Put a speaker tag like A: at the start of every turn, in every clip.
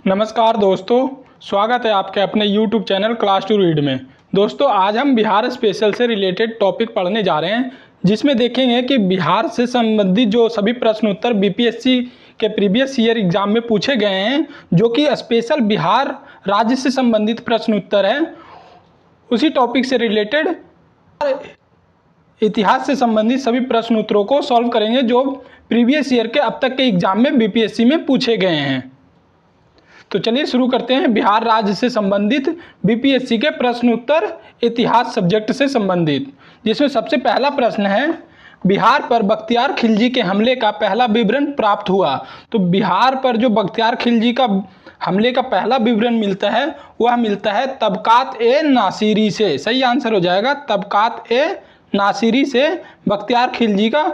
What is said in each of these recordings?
A: नमस्कार दोस्तों, स्वागत है आपके अपने YouTube channel class to read में। दोस्तों, आज हम बिहार स्पेशल से रिलेटेड टॉपिक पढ़ने जा रहे हैं, जिसमें देखेंगे कि बिहार से संबंधित जो सभी प्रश्न उत्तर बीपीएससी के प्रीवियस ईयर एग्जाम में पूछे गए हैं, जो कि स्पेशल बिहार राज्य से संबंधित प्रश्न उत्तर है। उसी टॉपिक से रिलेटेड इतिहास से संबंधित सभी प्रश्न उत्तरों को सॉल्व करेंगे, जो प्रीवियस ईयर के अब तक के एग्जाम में बीपीएससी में पूछे गए हैं। तो चलिए शुरू करते हैं बिहार राज्य से संबंधित बीपीएससी के प्रश्न उत्तर इतिहास सब्जेक्ट से संबंधित, जिसमें सबसे पहला प्रश्न है, बिहार पर बख्तियार खिलजी के हमले का पहला विवरण प्राप्त हुआ। तो बिहार पर जो बख्तियार खिलजी का हमले का पहला विवरण मिलता है वह मिलता है तबकात ए नासिरी से। सही आंसर हो जाएगा तबकात ए नासिरी से बख्तियार खिलजी का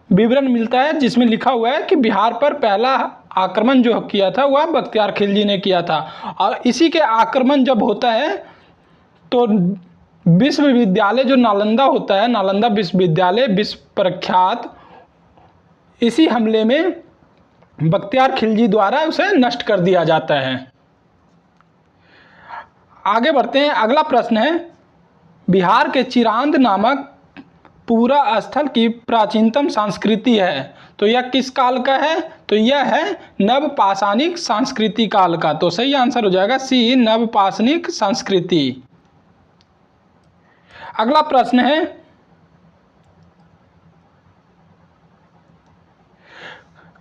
A: विवरण मिलता है, जिसमें लिखा हुआ है कि बिहार पर पहला आक्रमण जो किया था वह बख्तियार खिलजी ने किया था। और इसी के आक्रमण जब होता है तो विश्वविद्यालय जो नालंदा होता है, नालंदा विश्वविद्यालय विश्व प्रख्यात, इसी हमले में बख्तियार खिलजी द्वारा उसे नष्ट कर दिया जाता है। आगे बढ़ते हैं। अगला प्रश्न है, बिहार के चिरांद नामक पूरा स्थल की प्राचीनतम संस्कृति है। तो यह किस काल का है? तो यह है नवपाषाणिक संस्कृति काल का। तो सही आंसर हो जाएगा सी, नवपाषाणिक संस्कृति। अगला प्रश्न है,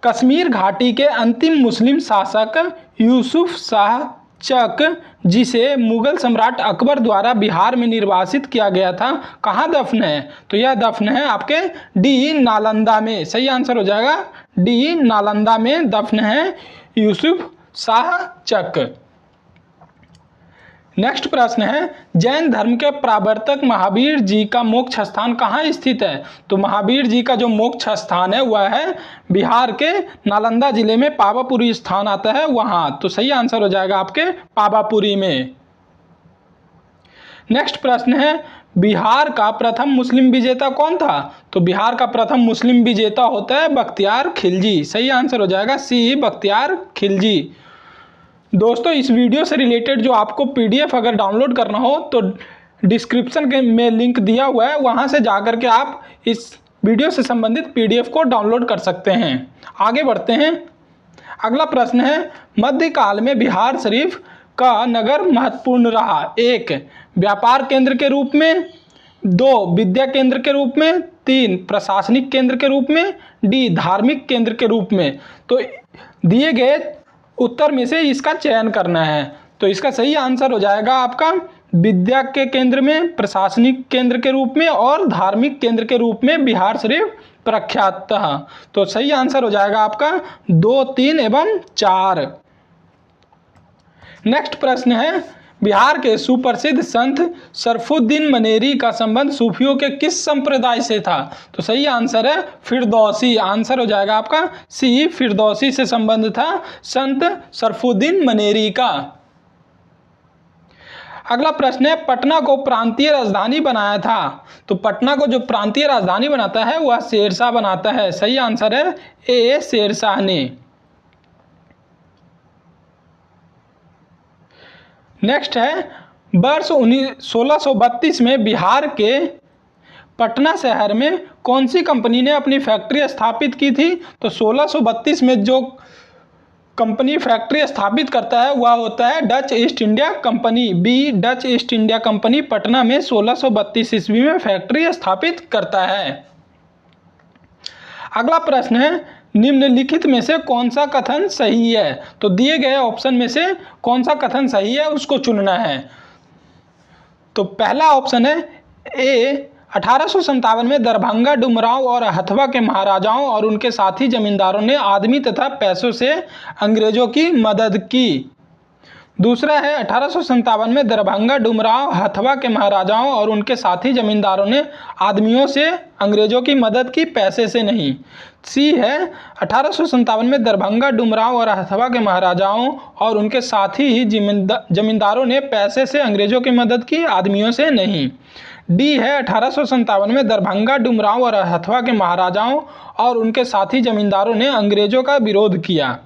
A: कश्मीर घाटी के अंतिम मुस्लिम शासक यूसुफ शाह चक, जिसे मुगल सम्राट अकबर द्वारा बिहार में निर्वासित किया गया था, कहाँ दफन है? तो यह दफन है आपके डी, नालंदा में। सही आंसर हो जाएगा डी, नालंदा में दफन है यूसुफ शाह चक। नेक्स्ट प्रश्न है, जैन धर्म के प्रवर्तक महावीर जी का मोक्ष स्थान कहाँ स्थित है? तो महावीर जी का जो मोक्ष स्थान है वह है बिहार के नालंदा जिले में पावापुरी स्थान आता है वहाँ। तो सही आंसर हो जाएगा आपके पावापुरी में। नेक्स्ट प्रश्न है, बिहार का प्रथम मुस्लिम विजेता कौन था? तो बिहार का प्रथम मुस्लिम विजेता होता है बख्तियार खिलजी। सही आंसर हो जाएगा सी, बख्तियार खिलजी। दोस्तों, इस वीडियो से रिलेटेड जो आपको पीडीएफ अगर डाउनलोड करना हो तो डिस्क्रिप्शन में लिंक दिया हुआ है, वहां से जाकर के आप इस वीडियो से संबंधित पीडीएफ को डाउनलोड कर सकते हैं। आगे बढ़ते हैं। अगला प्रश्न है, मध्यकाल में बिहार शरीफ का नगर महत्वपूर्ण रहा। 1, व्यापार केंद्र के रूप में, 2, विद्या केंद्र के रूप में, 3, प्रशासनिक केंद्र के रूप में, डी, धार्मिक केंद्र के रूप में। तो दिए गए उत्तर में से इसका चयन करना है। तो इसका सही आंसर हो जाएगा आपका विद्या के केंद्र में, प्रशासनिक केंद्र के रूप में और धार्मिक केंद्र के रूप में बिहार शरीफ प्रख्यात था। तो सही आंसर हो जाएगा आपका 2, 3 एवं 4। नेक्स्ट प्रश्न है, बिहार के सुप्रसिद्ध संत शरफुद्दीन मनेरी का संबंध सूफियों के किस संप्रदाय से था? तो सही आंसर है फिरदौसी। आंसर हो जाएगा आपका सी, फिरदौसी से संबंध था संत शरफुद्दीन मनेरी का। अगला प्रश्न है, पटना को प्रांतीय राजधानी बनाया था। तो पटना को जो प्रांतीय राजधानी बनाता है वह शेरशाह बनाता है। सही आंसर है ए, शेरशाह ने। नेक्स्ट है, वर्ष 1632 में बिहार के पटना शहर में कौन सी कंपनी ने अपनी फैक्ट्री स्थापित की थी? तो 1632 में जो कंपनी फैक्ट्री स्थापित करता है वह होता है Dutch East India Company. B, Dutch East India Company Patna में 1632 ईस्वी में फैक्ट्री स्थापित करता है। अगला प्रश्न है, निम्नलिखित में से कौन सा कथन सही है? तो दिए गए ऑप्शन में से कौन सा कथन सही है उसको चुनना है। तो पहला ऑप्शन है ए, 1857 में दरभंगा, डुमरांव और हथवा के महाराजाओं और उनके साथी जमींदारों ने आदमी तथा पैसों से अंग्रेजों की मदद की। दूसरा है 1857 में दरभंगा, डुमरांव, हथवा के महाराजाओं और उनके साथी जमींदारों ने आदमियों से अंग्रेजों की मदद की, पैसे से नहीं। सी है 1857 में दरभंगा, डुमरांव और हथवा के महाराजाओं और उनके साथी जमींदारों ने पैसे से अंग्रेजों की मदद की, आदमियों से नहीं। डी है 1857 में दरभंगा, डुमरांव और हथवा के महाराजाओं और उनके साथी जमींदारों ने अंग्रेजों का विरोध किया।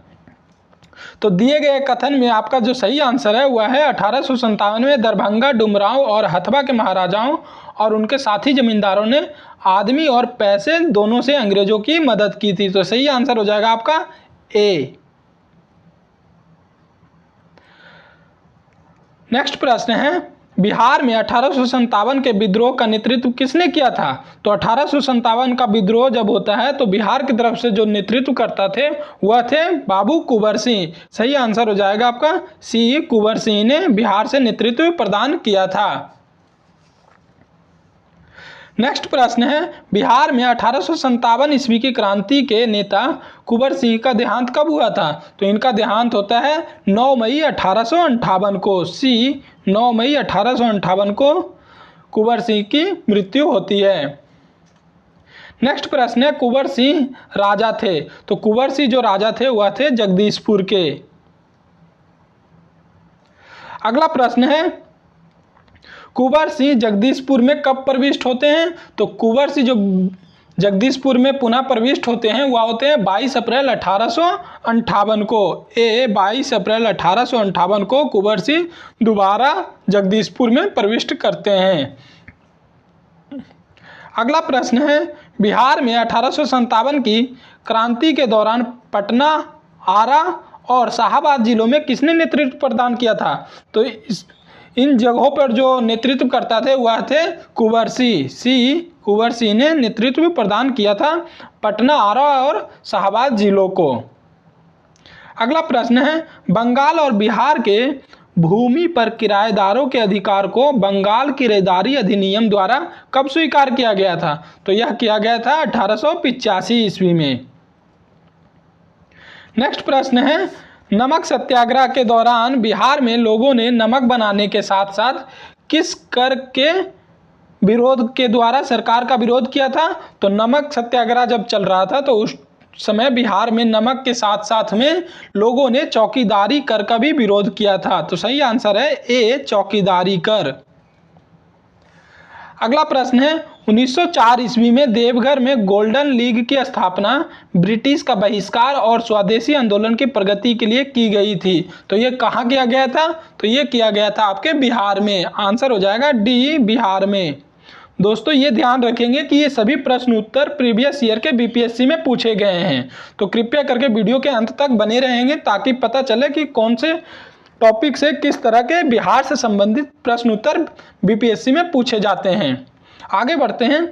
A: तो दिए गए कथन में आपका जो सही आंसर है वह है 1857 में दरभंगा, डुमरांव और हथबा के महाराजाओं और उनके साथी जमींदारों ने आदमी और पैसे दोनों से अंग्रेजों की मदद की थी। तो सही आंसर हो जाएगा आपका ए। नेक्स्ट प्रश्न है, बिहार में 1857 के विद्रोह का नेतृत्व किसने किया था? तो 1857 का विद्रोह जब होता है तो बिहार की तरफ से जो नेतृत्व करता थे वह थे बाबू कुंवर सिंह। सही आंसर हो जाएगा आपका सी, कुंवर सिंह ने बिहार से नेतृत्व प्रदान किया था। नेक्स्ट प्रश्न है, बिहार में 1857 ईस्वी की क्रांति के नेता कुंवर सिंह का देहांत कब हुआ था? तो इनका देहांत होता है 9 मई 1858 को। सी, 9 मई 1858 को कुंवर सिंह की मृत्यु होती है। नेक्स्ट प्रश्न है, कुंवर सिंह राजा थे। तो कुंवर सिंह जो राजा थे वह थे जगदीशपुर के। अगला प्रश्न है, कुंवर सिंह जगदीशपुर में कब प्रविष्ट होते हैं? तो कुंवर सिंह जो जगदीशपुर में पुनः प्रविष्ट होते हैं वह होते हैं 22 अप्रैल 1858 को। ए, 22 अप्रैल 1858 को कुंवर सिंह दोबारा जगदीशपुर में प्रविष्ट करते हैं। अगला प्रश्न है, बिहार में 1857 की क्रांति के दौरान पटना, आरा और शाहाबाद जिलों में किसने नेतृत्व प्रदान किया था? तो इन जगहों पर जो नेतृत्व करता थे वह थे कुंवर सिंह। सी, कुंवर सिंह ने नेतृत्व प्रदान किया था पटना, आरा और शाहाबाद जिलों को। अगला प्रश्न है, बंगाल और बिहार के भूमि पर किराएदारों के अधिकार को बंगाल किराएदारी अधिनियम द्वारा कब स्वीकार किया गया था? तो यह किया गया था 1885 ईस्वी में। नेक्स्ट प्रश्न है, नमक सत्याग्रह के दौरान बिहार में लोगों ने नमक बनाने के साथ साथ किस कर के विरोध के द्वारा सरकार का विरोध किया था? तो नमक सत्याग्रह जब चल रहा था तो उस समय बिहार में नमक के साथ साथ में लोगों ने चौकीदारी कर का भी विरोध किया था। तो सही आंसर है ए, चौकीदारी कर। अगला प्रश्न है, 1904 ईस्वी में देवघर में गोल्डन लीग की स्थापना ब्रिटिश का बहिष्कार और स्वदेशी आंदोलन की प्रगति के लिए की गई थी। तो ये कहाँ किया गया था? तो ये किया गया था आपके बिहार में। आंसर हो जाएगा डी, बिहार में। दोस्तों ये ध्यान रखेंगे कि ये सभी प्रश्न उत्तर प्रीवियस ईयर के बीपीएससी में पूछे गए हैं। तो कृपया करके वीडियो के अंत तक बने रहेंगे ताकि पता चले कि कौन से टॉपिक से किस तरह के बिहार से संबंधित प्रश्न उत्तर बीपीएससी में पूछे जाते हैं। आगे बढ़ते हैं।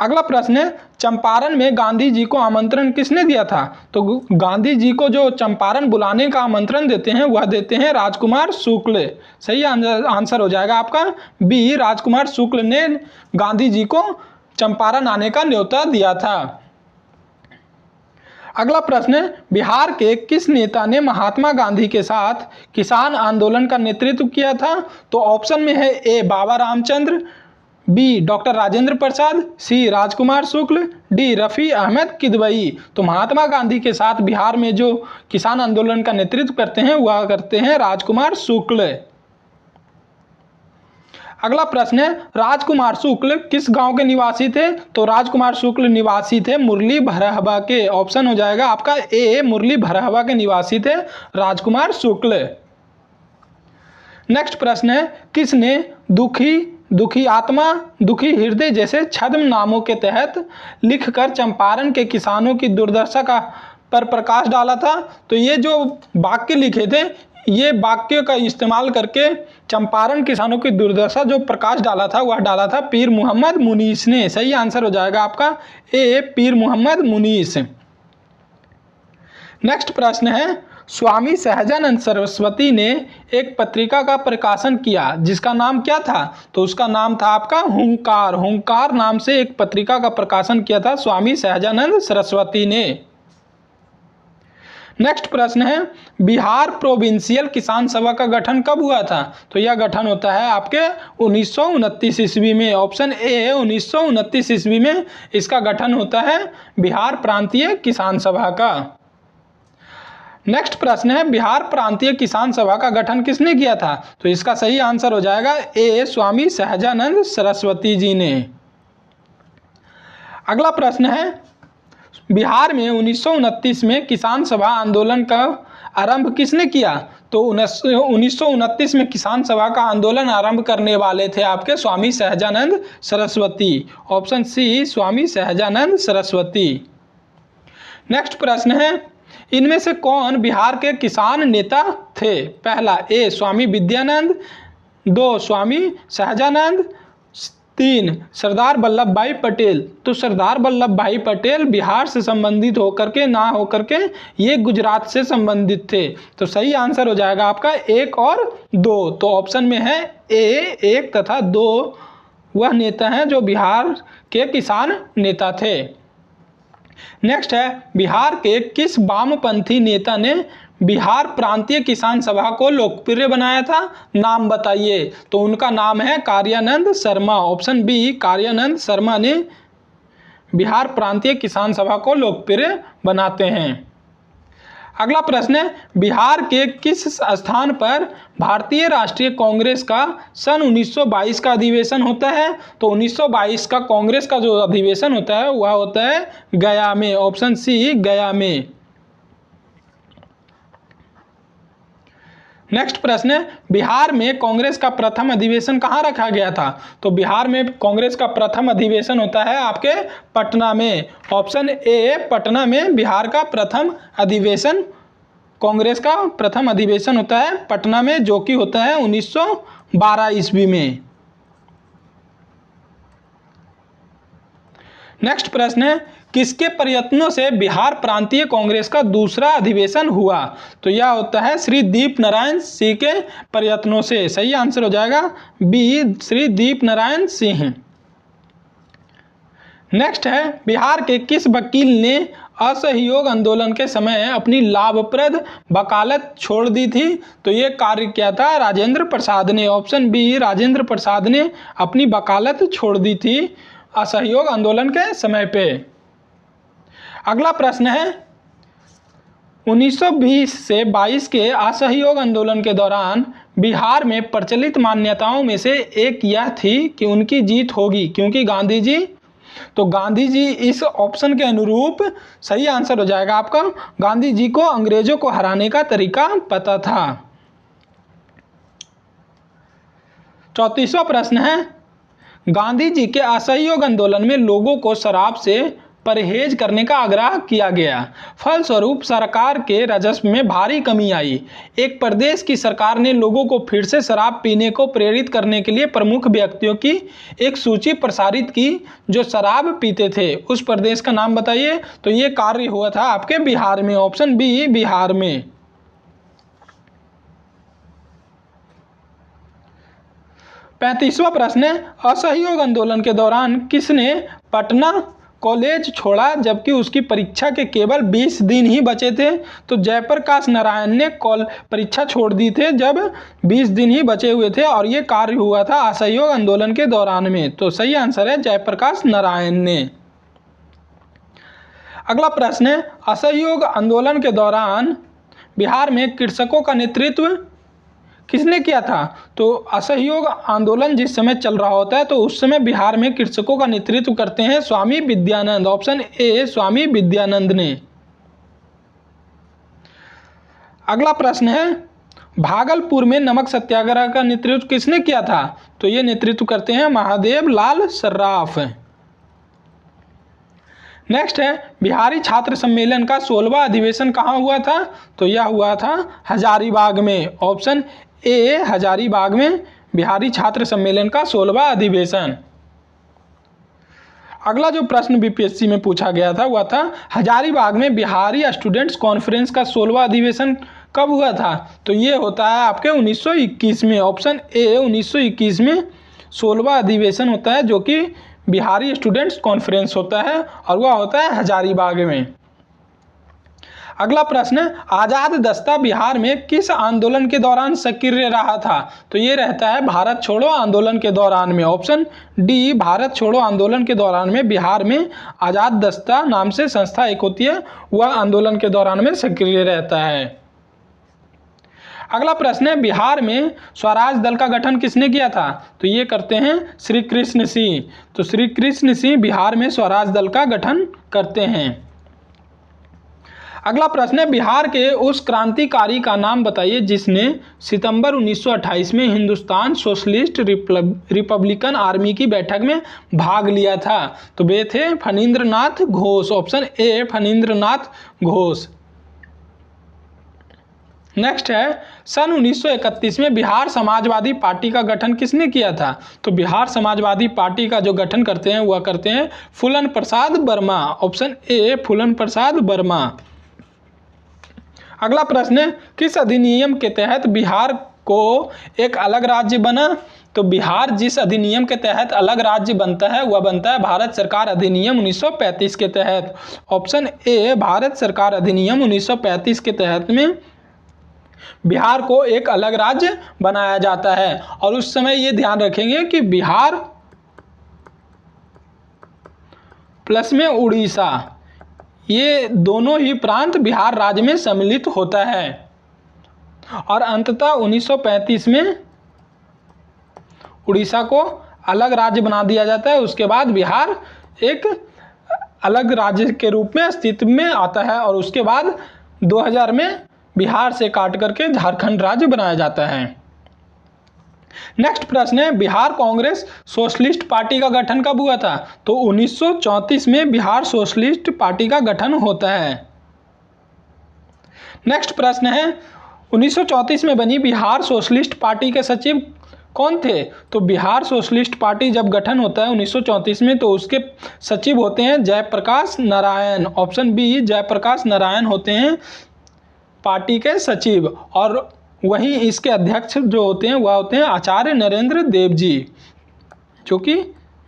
A: अगला प्रश्न है, चंपारण में गांधी जी को आमंत्रण किसने दिया था? तो गांधी जी को जो चंपारण बुलाने का आमंत्रण देते हैं वह देते हैं राजकुमार शुक्ल। सही आंसर हो जाएगा आपका बी, राजकुमार शुक्ल ने गांधी जी को चंपारण आने का न्योता दिया था। अगला प्रश्न है, बिहार के किस नेता ने महात्मा गांधी के साथ किसान आंदोलन का नेतृत्व किया था? तो ऑप्शन में है ए, बाबा रामचंद्र, बी, डॉक्टर राजेंद्र प्रसाद, सी, राजकुमार शुक्ल, डी, रफ़ी अहमद किदवई। तो महात्मा गांधी के साथ बिहार में जो किसान आंदोलन का नेतृत्व करते हैं वह करते हैं राजकुमार शुक्ल। अगला प्रश्न है, राजकुमार शुक्ल किस गांव के निवासी थे? तो राजकुमार शुक्ल निवासी थे मुरली भरहवा के। ऑप्शन हो जाएगा आपका ए, मुरली भरहवा के निवासी थे राजकुमार शुक्ल। नेक्स्ट प्रश्न है, किसने दुखी आत्मा, दुखी हृदय जैसे छद्म नामों के तहत लिखकर चंपारण के किसानों की दुर्दशा का पर प्रकाश डाला था? तो ये जो वाक्य लिखे थे ये वाक्य का इस्तेमाल करके चंपारण किसानों की दुर्दशा जो प्रकाश डाला था वह डाला था पीर मोहम्मद मुनीस ने। सही आंसर हो जाएगा आपका ए, पीर मोहम्मद मुनीस। नेक्स्ट प्रश्न है, स्वामी सहजानंद सरस्वती ने एक पत्रिका का प्रकाशन किया जिसका नाम क्या था? तो उसका नाम था आपका हुंकार। हुंकार नाम से एक पत्रिका का प्रकाशन किया था स्वामी सहजानंद सरस्वती ने। नेक्स्ट प्रश्न है, बिहार प्रोविंशियल किसान सभा का गठन कब हुआ था? तो यह गठन होता है आपके 1929 ईस्वी में। ऑप्शन ए, 1929 ईस्वी में इसका गठन होता है बिहार प्रांतीय किसान सभा का। नेक्स्ट प्रश्न है, बिहार प्रांतीय किसान सभा का गठन किसने किया था? तो इसका सही आंसर हो जाएगा ए, स्वामी सहजानंद सरस्वती जी ने। अगला प्रश्न है, बिहार में 1929 में किसान सभा आंदोलन का आरंभ किसने किया? तो 1929 में किसान सभा का आंदोलन आरंभ करने वाले थे आपके Swami Sahajanand Saraswati. Option C Swami Sahajanand Saraswati. Next प्रश्न है, इनमें से कौन बिहार के किसान नेता थे? पहला ए स्वामी विद्यानंद, 2 स्वामी सहजानंद, 3 सरदार वल्लभ भाई पटेल। तो सरदार वल्लभ भाई पटेल बिहार से संबंधित होकर के ना होकर के ये गुजरात से संबंधित थे। तो सही आंसर हो जाएगा आपका 1 और 2। तो ऑप्शन में है ए 1 तथा 2 वह नेता हैं जो बिहार के किसान नेता थे। नेक्स्ट है, बिहार के किस वामपंथी नेता ने बिहार प्रांतीय किसान सभा को लोकप्रिय बनाया था? नाम बताइए। तो उनका नाम है कार्यानंद शर्मा। ऑप्शन बी कार्यानंद शर्मा ने बिहार प्रांतीय किसान सभा को लोकप्रिय बनाते हैं। अगला प्रश्न है, बिहार के किस स्थान पर भारतीय राष्ट्रीय कांग्रेस का सन 1922 का अधिवेशन होता है? तो 1922 का कांग्रेस का जो अधिवेशन होता है वह होता है गया में। ऑप्शन सी गया में। नेक्स्ट प्रश्न है, बिहार में कांग्रेस का प्रथम अधिवेशन कहाँ रखा गया था? तो बिहार में कांग्रेस का प्रथम अधिवेशन होता है आपके पटना में। ऑप्शन ए पटना में बिहार का प्रथम अधिवेशन, कांग्रेस का प्रथम अधिवेशन होता है पटना में, जो कि होता है 1912 ईस्वी में। नेक्स्ट प्रश्न है, किसके प्रयत्नों से बिहार प्रांतीय कांग्रेस का दूसरा अधिवेशन हुआ? तो यह होता है श्री दीप नारायण सिंह के प्रयत्नों से। सही आंसर हो जाएगा बी श्री दीप नारायण सिंह। नेक्स्ट है, बिहार के किस वकील ने असहयोग आंदोलन के समय अपनी लाभप्रद वकालत छोड़ दी थी? तो ये कार्य किया था राजेंद्र प्रसाद ने। ऑप्शन बी राजेंद्र प्रसाद ने अपनी वकालत छोड़ दी थी असहयोग आंदोलन के समय पे। अगला प्रश्न है, 1920 से 22 के असहयोग आंदोलन के दौरान बिहार में प्रचलित मान्यताओं में से एक यह थी कि उनकी जीत होगी क्योंकि गांधी जी। तो गांधी जी इस ऑप्शन के अनुरूप सही आंसर हो जाएगा आपका, गांधी जी को अंग्रेजों को हराने का तरीका पता था। 34वां प्रश्न है, गांधी जी के असहयोग आंदोलन में लोगों को शराब से परहेज करने का आग्रह किया गया, फलस्वरूप सरकार के राजस्व में भारी कमी आई। एक प्रदेश की सरकार ने लोगों को फिर से शराब पीने को प्रेरित करने के लिए प्रमुख व्यक्तियों की एक सूची प्रसारित की जो शराब पीते थे। उस प्रदेश का नाम बताइए। तो ये कार्य हुआ था आपके बिहार में। ऑप्शन बी बिहार में। 35वां प्रश्न है, असहयोग आंदोलन के दौरान किसने पटना कॉलेज छोड़ा जबकि उसकी परीक्षा के केवल 20 दिन ही बचे थे? तो जयप्रकाश नारायण ने परीक्षा छोड़ दी थे जब 20 दिन ही बचे हुए थे और ये कार्य हुआ था असहयोग आंदोलन के दौरान में। तो सही आंसर है जयप्रकाश नारायण ने। अगला प्रश्न है, असहयोग आंदोलन के दौरान बिहार में कृषकों का नेतृत्व किसने किया था? तो असहयोग आंदोलन जिस समय चल रहा होता है तो उस समय बिहार में कृषकों का नेतृत्व करते हैं स्वामी विद्यानंद। ऑप्शन ए स्वामी विद्यानंद ने। अगला प्रश्न है, भागलपुर में नमक सत्याग्रह का नेतृत्व किसने किया था? तो ये नेतृत्व करते हैं महादेव लाल सर्राफ। नेक्स्ट है, बिहारी छात्र सम्मेलन का 16वां अधिवेशन कहाँ हुआ था? तो यह हुआ था हजारीबाग में। ऑप्शन ए हजारीबाग में बिहारी छात्र सम्मेलन का 16वां अधिवेशन। अगला जो प्रश्न बीपीएससी में पूछा गया था वह था हजारीबाग में बिहारी स्टूडेंट्स कॉन्फ्रेंस का 16वां अधिवेशन कब हुआ था? तो ये होता है आपके 1921 में। ऑप्शन ए 1921 में 16वां अधिवेशन होता है जो कि बिहारी स्टूडेंट्स कॉन्फ्रेंस होता है और वह होता है हजारीबाग में। अगला प्रश्न, आज़ाद दस्ता बिहार में किस आंदोलन के दौरान सक्रिय रहा था? तो ये रहता है भारत छोड़ो आंदोलन के दौरान में। ऑप्शन डी भारत छोड़ो आंदोलन के दौरान में बिहार में आज़ाद दस्ता नाम से संस्था एक होती है, वह आंदोलन के दौरान में सक्रिय रहता है। अगला प्रश्न है, बिहार में स्वराज दल का गठन किसने किया था? तो ये करते हैं श्री कृष्ण सिंह। तो श्री कृष्ण सिंह बिहार में स्वराज दल का गठन करते हैं। अगला प्रश्न है, बिहार के उस क्रांतिकारी का नाम बताइए जिसने सितंबर 1928 में हिंदुस्तान सोशलिस्ट रिपब्लिकन आर्मी की बैठक में भाग लिया था। तो वे थे Phanindra Nath Ghosh. Option A Phanindra Nath Ghosh. Next है, सन 1931 में बिहार समाजवादी पार्टी का गठन किसने किया था? तो बिहार समाजवादी पार्टी का जो गठन करते हैं वह करते हैं फूलन प्रसाद वर्मा। ऑप्शन ए फूलन प्रसाद वर्मा। अगला प्रश्न है, किस अधिनियम के तहत बिहार को एक अलग राज्य बना? तो बिहार जिस अधिनियम के तहत अलग राज्य बनता है वह बनता है भारत सरकार अधिनियम 1935 के तहत। ऑप्शन ए भारत सरकार अधिनियम 1935 के तहत में बिहार को एक अलग राज्य बनाया जाता है। और उस समय ये ध्यान रखेंगे कि बिहार प्लस में उड़ीसा, ये दोनों ही प्रांत बिहार राज्य में सम्मिलित होता है। और अंततः 1935 में उड़ीसा को अलग राज्य बना दिया जाता है। उसके बाद बिहार एक अलग राज्य के रूप में अस्तित्व में आता है और उसके बाद 2000 में बिहार से काट करके झारखंड राज्य बनाया जाता है। नेक्स्ट प्रश्न है, बिहार कांग्रेस सोशलिस्ट पार्टी का गठन कब हुआ था? तो 1934 में बिहार सोशलिस्ट पार्टी का गठन होता है। नेक्स्ट प्रश्न है, 1934 में बनी बिहार सोशलिस्ट पार्टी के सचिव कौन थे? तो बिहार सोशलिस्ट पार्टी जब गठन होता है 1934 में तो उसके सचिव होते हैं जयप्रकाश नारायण। ऑप्शन बी जयप्रकाश नारायण होते हैं पार्टी के सचिव। और वहीं इसके अध्यक्ष जो होते हैं वह होते हैं आचार्य नरेंद्र देव जी, जो कि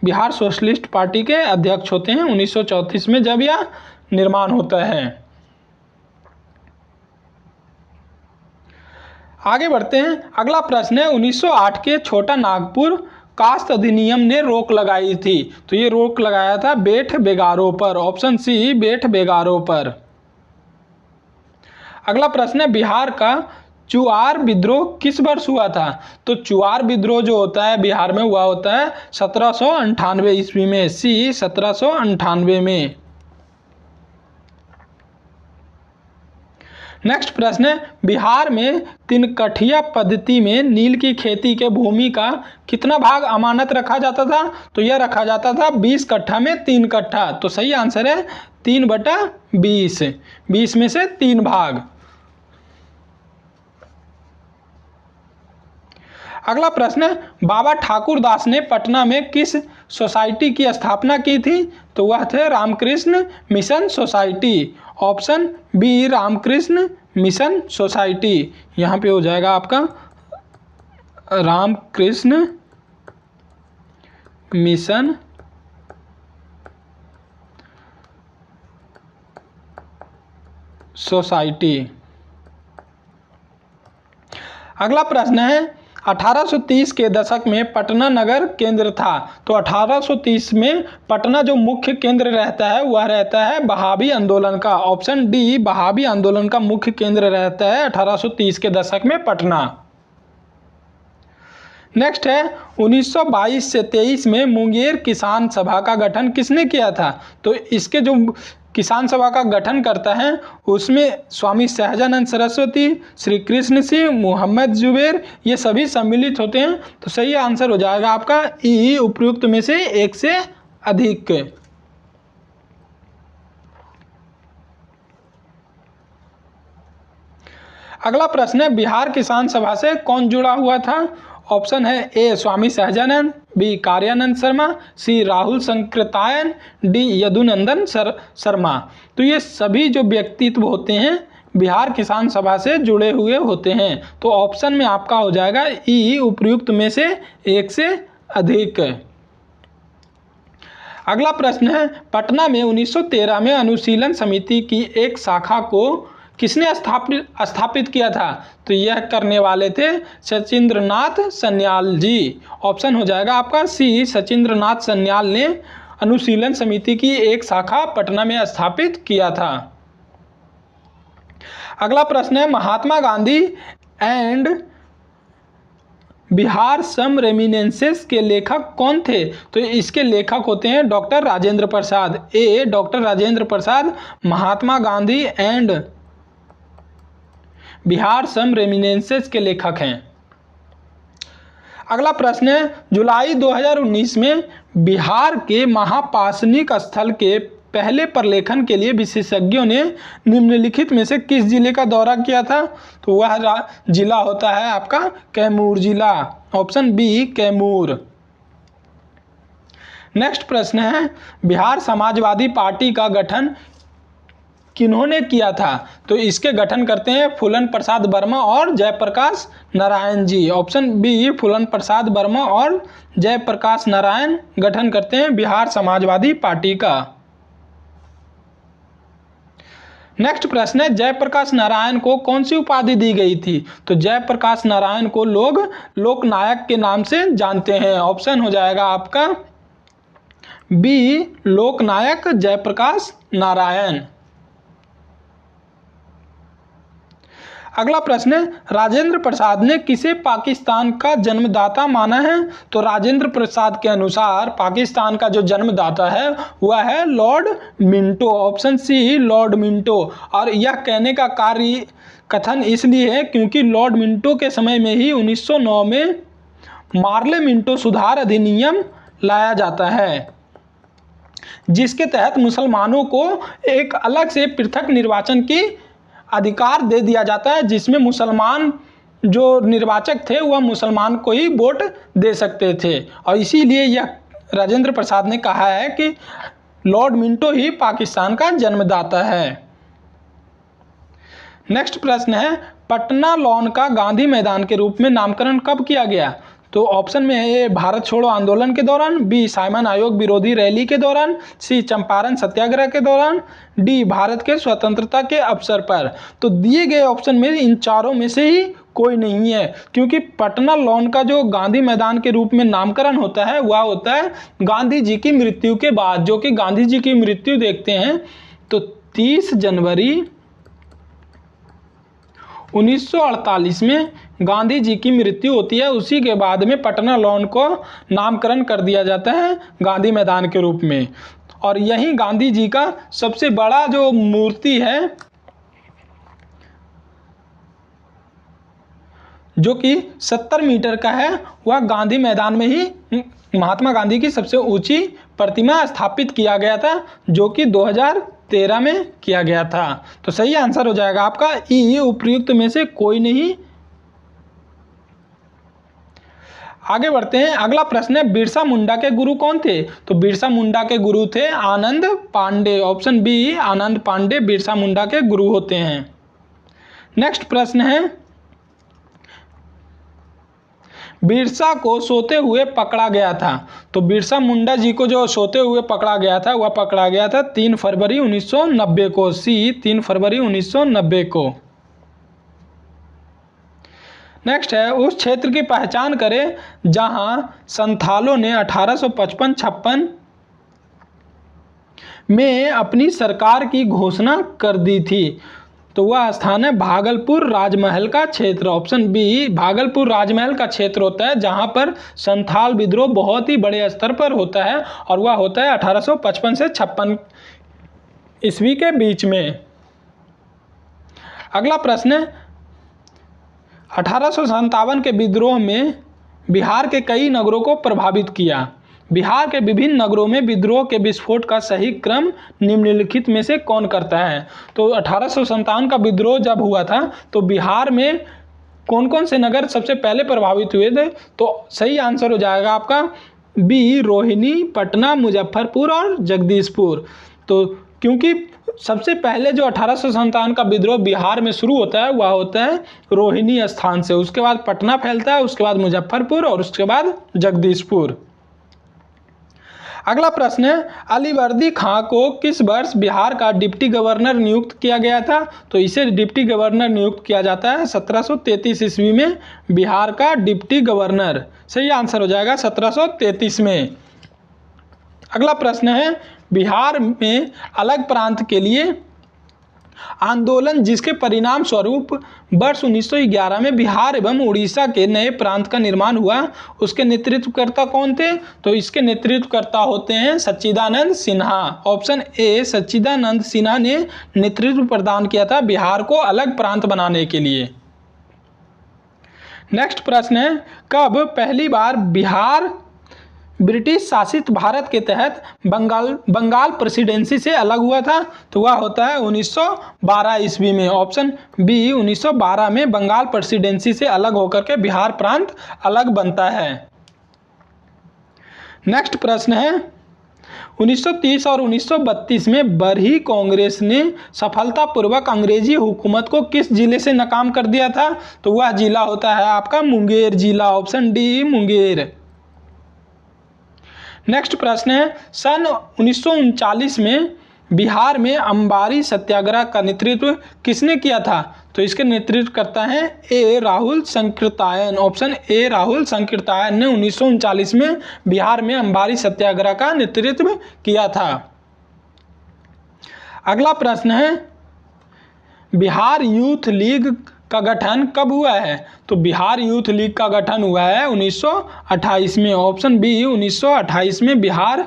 A: बिहार सोशलिस्ट पार्टी के अध्यक्ष होते हैं 1934 में जब यह निर्माण होता है। आगे बढ़ते हैं। अगला प्रश्न है, 1908 के छोटा नागपुर कास्ट अधिनियम ने रोक लगाई थी। तो ये रोक लगाया था बेठ बेगारों पर। ऑप्शन सी बेठ बेगारों पर। अगला प्रश्न है, बिहार का चुआर विद्रोह किस वर्ष हुआ था? तो चुआर विद्रोह जो होता है बिहार में हुआ होता है 1798 ईस्वी में। सी 1798 में। नेक्स्ट प्रश्न है, बिहार में तिनकठिया पद्धति में नील की खेती के भूमि का कितना भाग अमानत रखा जाता था? तो यह रखा जाता था 20 कट्ठा में 3 कट्ठा। तो सही आंसर है 3/20। 20 में से 3 भाग। अगला प्रश्न है, बाबा ठाकुर दास ने पटना में किस सोसाइटी की स्थापना की थी? तो वह थे Ramakrishna Mission Society. Option B Ramakrishna Mission Society. यहाँ पे हो जाएगा आपका रामकृष्ण मिशन सोसाइटी। अगला प्रश्न है, 1830 के दशक में पटना नगर केंद्र था। तो 1830 में पटना जो मुख्य केंद्र रहता है वह रहता है बहावी आंदोलन का। ऑप्शन डी बहावी आंदोलन का मुख्य केंद्र रहता है 1830 के दशक में पटना। नेक्स्ट है, 1922 से 23 में मुंगेर किसान सभा का गठन किसने किया था? तो इसके जो किसान सभा का गठन करता है उसमें स्वामी सहजानंद सरस्वती, श्री कृष्ण सिंह, मोहम्मद जुबैर, ये सभी सम्मिलित होते हैं। तो सही आंसर हो जाएगा आपका ई उपयुक्त में से एक से अधिक। अगला प्रश्न है, बिहार किसान सभा से कौन जुड़ा हुआ था? ऑप्शन है ए स्वामी सहजानंद, बी कार्यानंद शर्मा, सी राहुल संकृतायन, डी यदुनंदन शर्मा। तो ये सभी जो व्यक्तित्व होते हैं बिहार किसान सभा से जुड़े हुए होते हैं। तो ऑप्शन में आपका हो जाएगा ई उपयुक्त में से एक से अधिक। अगला प्रश्न है, पटना में 1913 में अनुशीलन समिति की एक शाखा को किसने स्थापित किया था? तो यह करने वाले थे सचिंद्रनाथ सन्याल जी। ऑप्शन हो जाएगा आपका सी सचिंद्रनाथ सन्याल ने अनुशीलन समिति की एक शाखा पटना में स्थापित किया था। अगला प्रश्न है, Mahatma Gandhi and Bihar some reminiscences के लेखक कौन थे? तो इसके लेखक होते हैं doctor Rajendra Prasad. A doctor Rajendra Prasad, Mahatma Gandhi and Bihar some reminiscences के लेखक हैं। अगला प्रश्न है, जुलाई 2019 में बिहार के महापासनिक स्थल के पहले प्रलेखन के लिए विशेषज्ञों ने निम्नलिखित में से किस जिले का दौरा किया था? तो वह जिला होता है आपका कैमूर जिला, ऑप्शन बी कैमूर। नेक्स्ट प्रश्न है, बिहार समाजवादी पार्टी का गठन किन्होंने किया था? तो इसके गठन करते हैं फूलन प्रसाद वर्मा और जयप्रकाश नारायण जी, ऑप्शन बी फूलन प्रसाद वर्मा और जयप्रकाश नारायण गठन करते हैं बिहार समाजवादी पार्टी का। नेक्स्ट प्रश्न है, जयप्रकाश नारायण को कौन सी उपाधि दी गई थी? तो जयप्रकाश नारायण को लोग लोकनायक के नाम से जानते हैं, ऑप्शन हो जाएगा आपका बी लोकनायक जयप्रकाश नारायण। अगला प्रश्न है, राजेंद्र प्रसाद ने किसे पाकिस्तान का जन्मदाता माना है? तो राजेंद्र प्रसाद के अनुसार पाकिस्तान का जो जन्मदाता है वह है Lord Minto, option C Lord Minto. और यह कहने का कार्य कथन इसलिए है क्योंकि लॉर्ड मिंटो के समय में ही 1909 में मार्ले मिंटो सुधार अधिनियम लाया जाता है, जिसके तहत मुसलमानों को एक अलग से पृथक निर्वाचन की अधिकार दे दिया जाता है, जिसमें मुसलमान जो निर्वाचक थे वह मुसलमान को ही वोट दे सकते थे। और इसीलिए यह राजेंद्र प्रसाद ने कहा है कि लॉर्ड मिंटो ही पाकिस्तान का जन्मदाता है। नेक्स्ट प्रश्न है, पटना लॉन का गांधी मैदान के रूप में नामकरण कब किया गया? तो ऑप्शन में है ए भारत छोड़ो आंदोलन के दौरान, बी साइमन आयोग विरोधी रैली के दौरान, सी चंपारण सत्याग्रह के दौरान, डी भारत के स्वतंत्रता के अवसर पर। तो दिए गए ऑप्शन में इन चारों में से ही कोई नहीं है, क्योंकि पटना लॉन का जो गांधी मैदान के रूप में नामकरण होता है वह होता है गांधी जी की मृत्यु के बाद, जो कि गांधी जी की मृत्यु देखते हैं तो 30 जनवरी 1948 में गांधी जी की मृत्यु होती है। उसी के बाद में पटना लॉन को नामकरण कर दिया जाता है गांधी मैदान के रूप में। और यही गांधी जी का सबसे बड़ा जो मूर्ति है जो कि 70 मीटर का है, वह गांधी मैदान में ही महात्मा गांधी की सबसे ऊंची प्रतिमा स्थापित किया गया था, जो कि 2013 में किया गया था। तो सही आंसर हो जाएगा आपका ई उपयुक्त में से कोई नहीं। आगे बढ़ते हैं, अगला प्रश्न है, बिरसा मुंडा के गुरु कौन थे? तो बिरसा मुंडा के गुरु थे आनंद पांडे, ऑप्शन बी आनंद पांडे बिरसा मुंडा के गुरु होते हैं। नेक्स्ट प्रश्न है, बिरसा को सोते हुए पकड़ा गया था। तो बिरसा मुंडा जी को जो सोते हुए पकड़ा गया था वह पकड़ा गया था 3 फरवरी 1990 को, सी 3 फरवरी 1990 को। नेक्स्ट है, उस क्षेत्र की पहचान करें जहां संथालों ने 1855-56 में अपनी सरकार की घोषणा कर दी थी। तो वह स्थान है भागलपुर राजमहल का क्षेत्र, ऑप्शन बी भागलपुर राजमहल का क्षेत्र होता है जहां पर संथाल विद्रोह बहुत ही बड़े स्तर पर होता है, और वह होता है 1855 से 56 ईस्वी के बीच में। अगला प्रश्न है, 1857 के विद्रोह में बिहार के कई नगरों को प्रभावित किया। बिहार के विभिन्न नगरों में विद्रोह के विस्फोट का सही क्रम निम्नलिखित में से कौन करता है? तो 1857 का विद्रोह जब हुआ था तो बिहार में कौन कौन से नगर सबसे पहले प्रभावित हुए थे? तो सही आंसर हो जाएगा आपका बी रोहिणी, पटना, मुजफ्फरपुर और जगदीशपुर। तो क्योंकि सबसे पहले जो 1857 का विद्रोह बिहार में शुरू होता है वह होता है रोहिणी स्थान से, उसके बाद पटना फैलता है, उसके बाद मुजफ्फरपुर और उसके बाद जगदीशपुर। अगला प्रश्न है, अलीवर्दी खां को किस वर्ष बिहार का डिप्टी गवर्नर नियुक्त किया गया था? तो इसे डिप्टी गवर्नर नियुक्त किया जाता है 1733 ईस्वी में बिहार का डिप्टी गवर्नर। सही आंसर हो जाएगा 1733 में। अगला प्रश्न है, बिहार में अलग प्रांत के लिए आंदोलन जिसके परिणाम स्वरूप वर्ष 1911 में बिहार एवं उड़ीसा के नए प्रांत का निर्माण हुआ, उसके नेतृत्वकर्ता कौन थे? तो इसके नेतृत्वकर्ता होते हैं सच्चिदानंद सिन्हा। ऑप्शन ए सच्चिदानंद सिन्हा ने नेतृत्व प्रदान किया था बिहार को अलग प्रांत बनाने के लिए। नेक्स्ट प्रश्न है, कब पहली बार बिहार ब्रिटिश शासित भारत के तहत बंगाल प्रेसिडेंसी से अलग हुआ था? तो वह होता है 1912 ईस्वी में। ऑप्शन बी 1912 में बंगाल प्रेसिडेंसी से अलग होकर के बिहार प्रांत अलग बनता है। नेक्स्ट प्रश्न है, 1930 और 1932 में बरही कांग्रेस ने सफलतापूर्वक अंग्रेजी हुकूमत को किस जिले से नाकाम कर दिया था? तो वह जिला होता है आपका मुंगेर जिला। Option D Munger. नेक्स्ट प्रश्न है, सन 1939 में बिहार में अंबारी सत्याग्रह का नेतृत्व किसने किया था? तो इसके नेतृत्व करता है ए राहुल संकृतायन। ऑप्शन ए राहुल संकृतायन ने 1939 में बिहार में अंबारी सत्याग्रह का नेतृत्व किया था। अगला प्रश्न है, बिहार यूथ लीग का गठन कब हुआ है? तो बिहार यूथ लीग का गठन हुआ है 1928 में। ऑप्शन बी 1928 में बिहार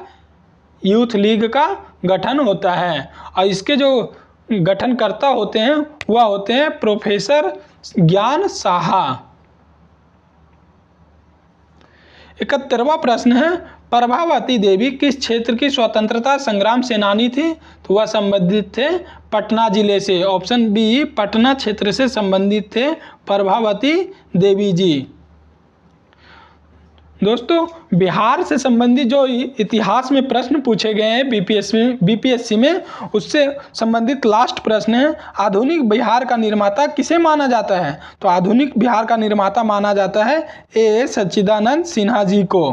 A: यूथ लीग का गठन होता है और इसके जो गठनकर्ता होते हैं वह होते हैं प्रोफेसर ज्ञान साहा। 71वां प्रश्न है, प्रभावती देवी किस क्षेत्र की स्वतंत्रता संग्राम सेनानी थी? तो वह संबंधित थे पटना जिले से। ऑप्शन बी पटना क्षेत्र से संबंधित थे प्रभावती देवी जी। दोस्तों, बिहार से संबंधित जो इतिहास में प्रश्न पूछे गए हैं बीपीएससी में उससे संबंधित लास्ट प्रश्न है, आधुनिक बिहार का निर्माता किसे माना जाता है? तो आधुनिक बिहार का निर्माता माना जाता है ए सच्चिदानंद सिन्हा जी को।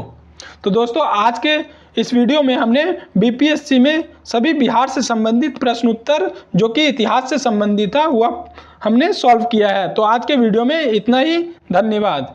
A: तो दोस्तों, आज के इस वीडियो में हमने बीपीएससी में सभी बिहार से संबंधित प्रश्न उत्तर जो कि इतिहास से संबंधित था वह हमने सॉल्व किया है। तो आज के वीडियो में इतना ही। धन्यवाद।